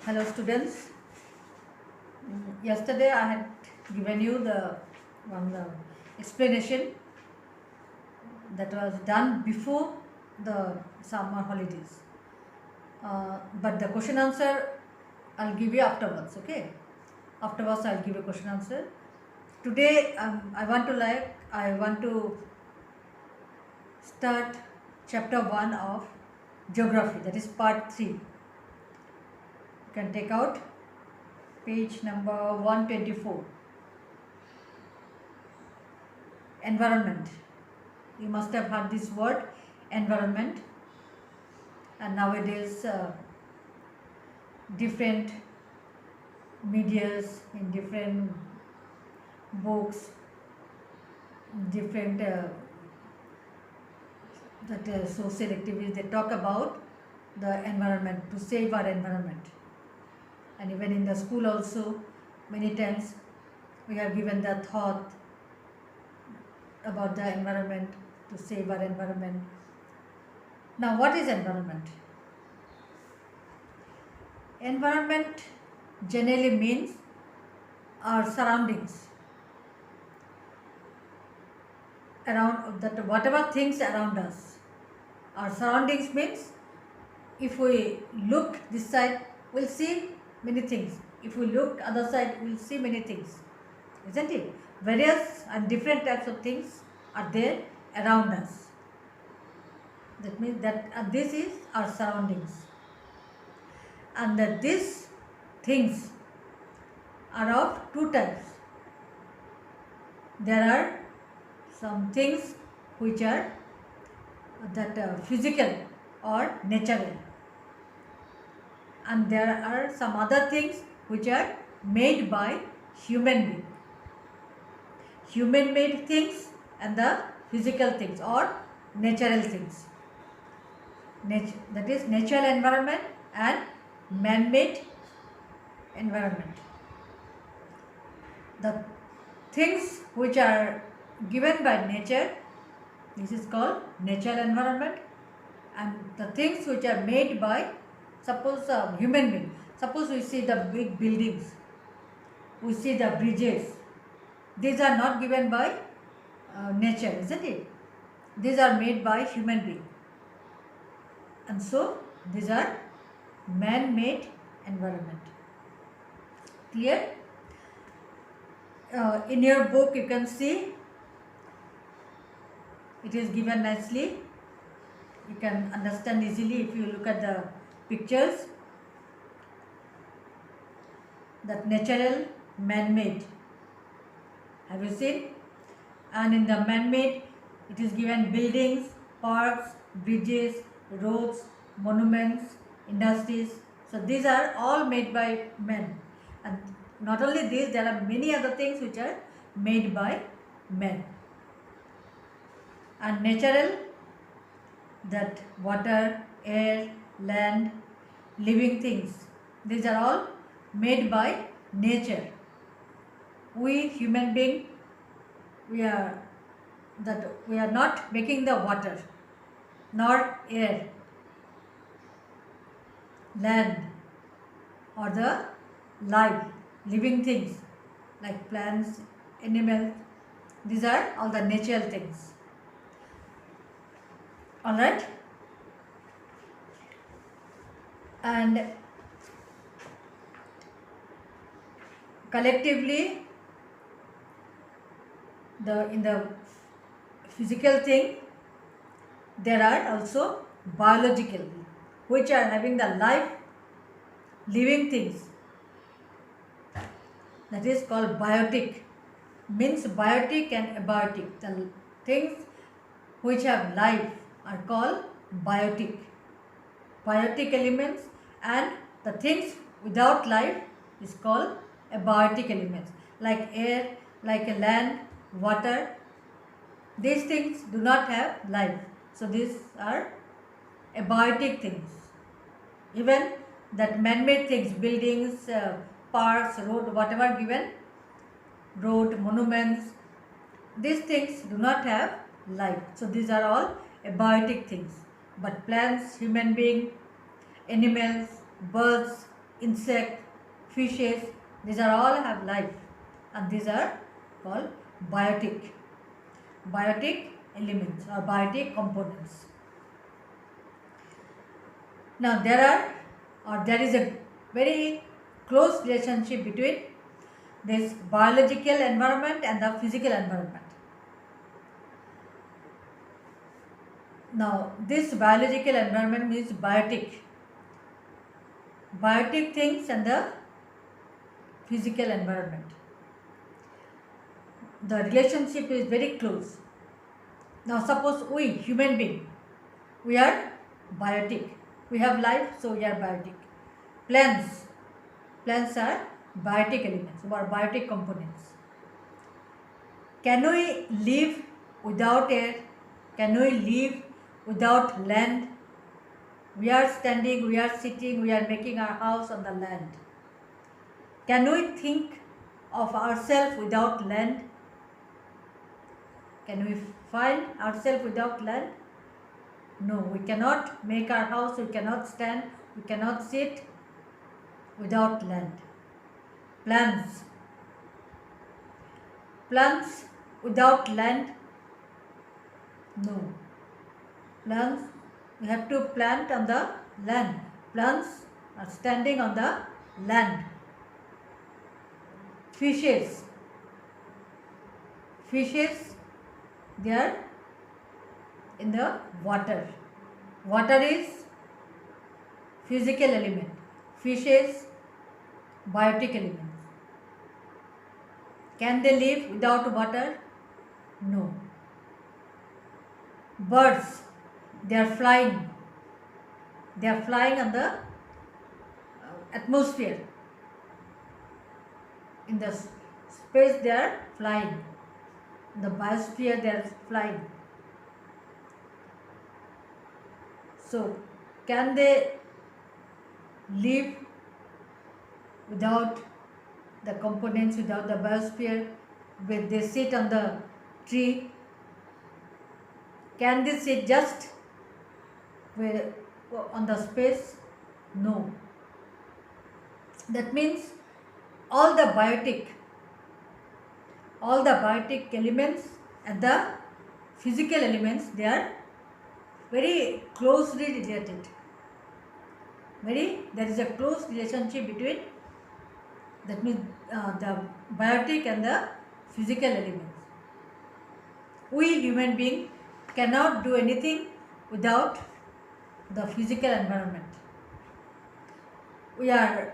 Hello students. Yesterday I had given you the one explanation that was done before the summer holidays. But the question answer I'll give you afterwards. Okay. Afterwards I'll give you question answer. Today I want to start chapter 1 of geography, that is part 3. You can take out page number 124. Environment. You must have heard this word environment, and nowadays different medias in different books, different social activities, they talk about the environment, to save our environment. And even in the school also, many times we have given the thought about the environment, to save our environment. Now, what is environment? Environment generally means our surroundings, around that, whatever things around us. Our surroundings means if we look this side, we'll see many things. If we look other side, we'll see many things, isn't it? Various and different types of things are there around us. That means that this is our surroundings, and that these things are of two types. There are some things which are physical or natural, and there are some other things which are made by human being. Human made things and the physical things or natural things. That is natural environment and man-made environment. The things which are given by nature, this is called natural environment, and the things which are made by, suppose human being. Suppose we see the big buildings, we see the bridges. These are not given by nature, isn't it? These are made by human being, and so these are man-made environment. Clear? In your book you can see it is given nicely. You can understand easily if you look at the pictures. That natural, man-made. Have you seen? And in the man-made, it is given buildings, parks, bridges, roads, monuments, industries. So these are all made by men. And not only these, there are many other things which are made by men. And natural, that water, air, land, living things, these are all made by nature. We human being, we are not making the water, nor air, land, or the life, living things like plants, animals. These are all the natural things. Alright? And collectively, in the physical thing, there are also biological, which are having the life, living things. That is called biotic. Means biotic and abiotic. The things which have life are called biotic. Biotic elements, and the things without life is called abiotic elements, like air, like a land, water. These things do not have life, so these are abiotic things. Even that man-made things, buildings, parks, road, whatever given, road, monuments, these things do not have life, so these are all abiotic things. But plants, human being, animals, birds, insect, fishes, these are all have life, and these are called biotic elements or biotic components. Now there is a very close relationship between this biological environment and the physical environment. Now this biological environment means biotic things and the physical environment. The relationship is very close. Now suppose we human being, we are biotic. We have life, so we are biotic. Plants are biotic elements or biotic components. Can we live without air? Can we live without land? We are standing, we are sitting, we are making our house on the land. Can we think of ourselves without land? Can we find ourselves without land? No, we cannot make our house, we cannot stand, we cannot sit without land. Plants without land? No. Plants, we have to plant on the land. Plants are standing on the land. Fishes, they are in the water. Water is physical element. Fishes, biotic elements. Can they live without water? No. Birds, they are flying. They are flying on the atmosphere. In the space they are flying. In the biosphere they are flying. So, can they live without the components, without the biosphere? When they sit on the tree, can they sit just on the space? No. That means all the biotic elements and the physical elements, they are very closely related. There is a close relationship between, that means the biotic and the physical elements. We human beings cannot do anything without the physical environment. We are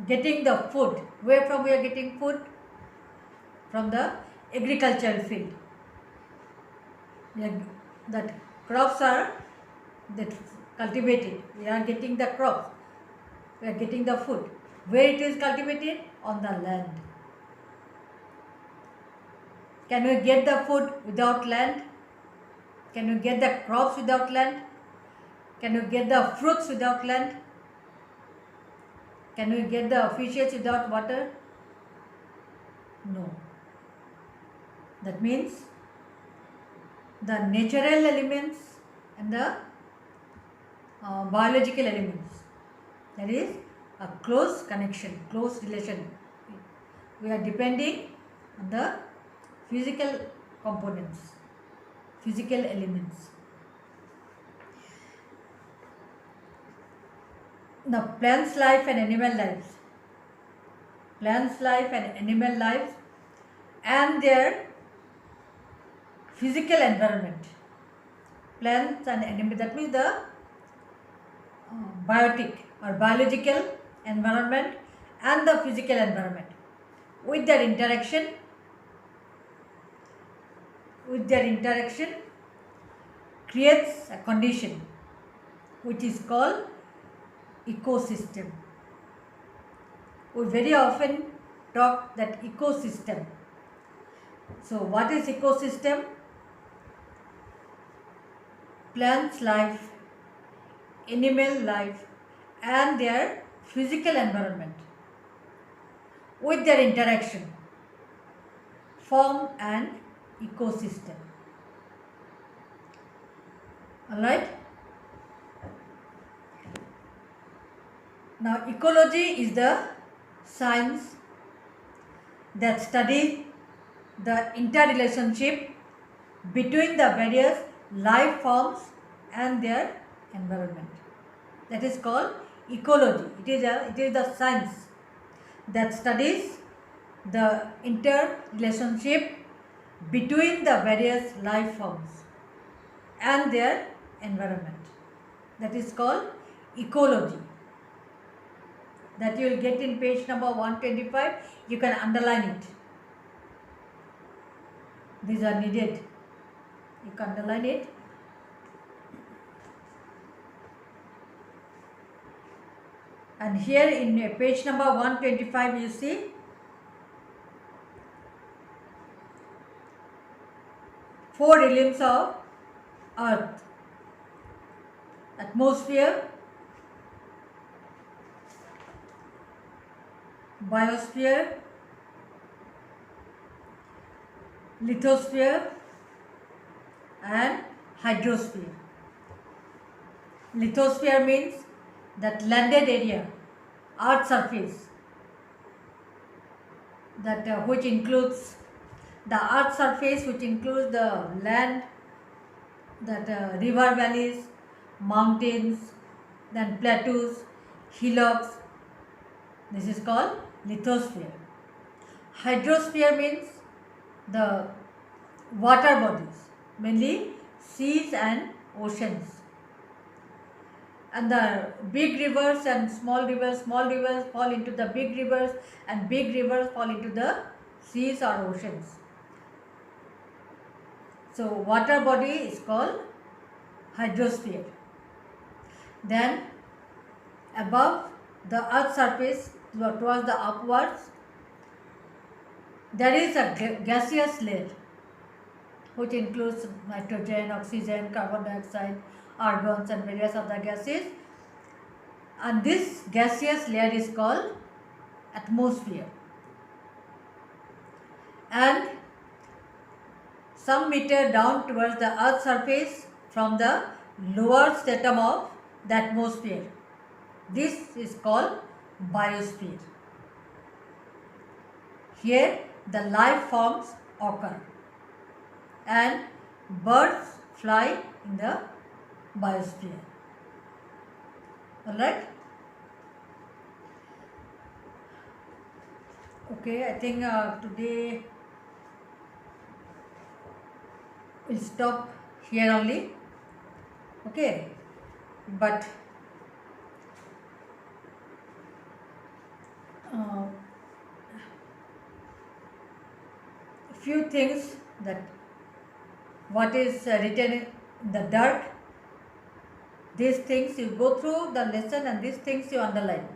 getting the food. Where from we are getting food? From the agricultural field. That crops are cultivated. We are getting the crops. We are getting the food. Where it is cultivated? On the land. Can we get the food without land? Can we get the crops without land? Can we get the fruits without land? Can we get the fishes without water? No. That means the natural elements and the biological elements, there is a close connection, close relation. We are depending on the physical components, physical elements. Now, plants' life and animal lives. Plants' life and animal lives and their physical environment. Plants and animal, that means the biotic or biological environment and the physical environment. With their interaction creates a condition which is called ecosystem. We very often talk that ecosystem. So what is ecosystem? Plants' life, animal life and their physical environment with their interaction form an ecosystem. Alright? Now, ecology is the science that studies the interrelationship between the various life forms and their environment. That is called ecology. It is the science that studies the interrelationship between the various life forms and their environment. That is called ecology. That you will get in page number 125. You can underline it. These are needed. You can underline it. And here in page number 125 you see four realms of earth: atmosphere, biosphere, lithosphere and hydrosphere. Lithosphere means that landed area, earth surface, that which includes the earth surface, which includes the land, that river valleys, mountains, then plateaus, hillocks. This is called lithosphere. Hydrosphere means the water bodies, mainly seas and oceans. And the big rivers and small rivers fall into the big rivers, and big rivers fall into the seas or oceans. So water body is called hydrosphere. Then above the earth surface towards the upwards, there is a gaseous layer which includes nitrogen, oxygen, carbon dioxide, argons and various other gases, and this gaseous layer is called atmosphere. And some meter down towards the earth surface from the lower stratum of the atmosphere, this is called biosphere. Here the life forms occur and birds fly in the biosphere. Alright? Okay, I think today we'll stop here only. Okay, but few things, that what is written in the dark, these things you go through the lesson and these things you underline.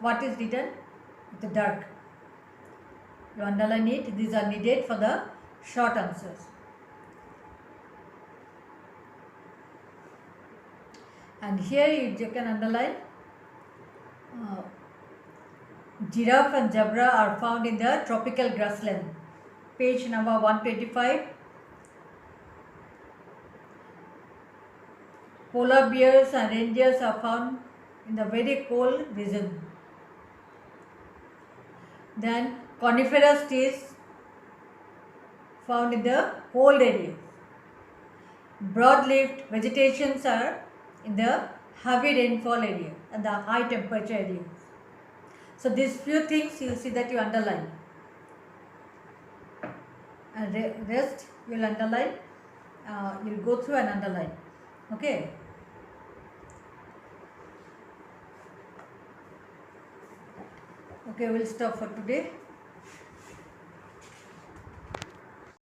What is written in the dark, you underline it. These are needed for the short answers. And here you can underline giraffe and zebra are found in the tropical grassland. Page number 125. Polar bears and reindeers are found in the very cold region. Then coniferous trees found in the cold areas. Broad-leaved vegetations are in the heavy rainfall area and the high temperature areas. So these few things you see that you underline, and rest you will underline, you will go through and underline. Okay. Okay, we will stop for today.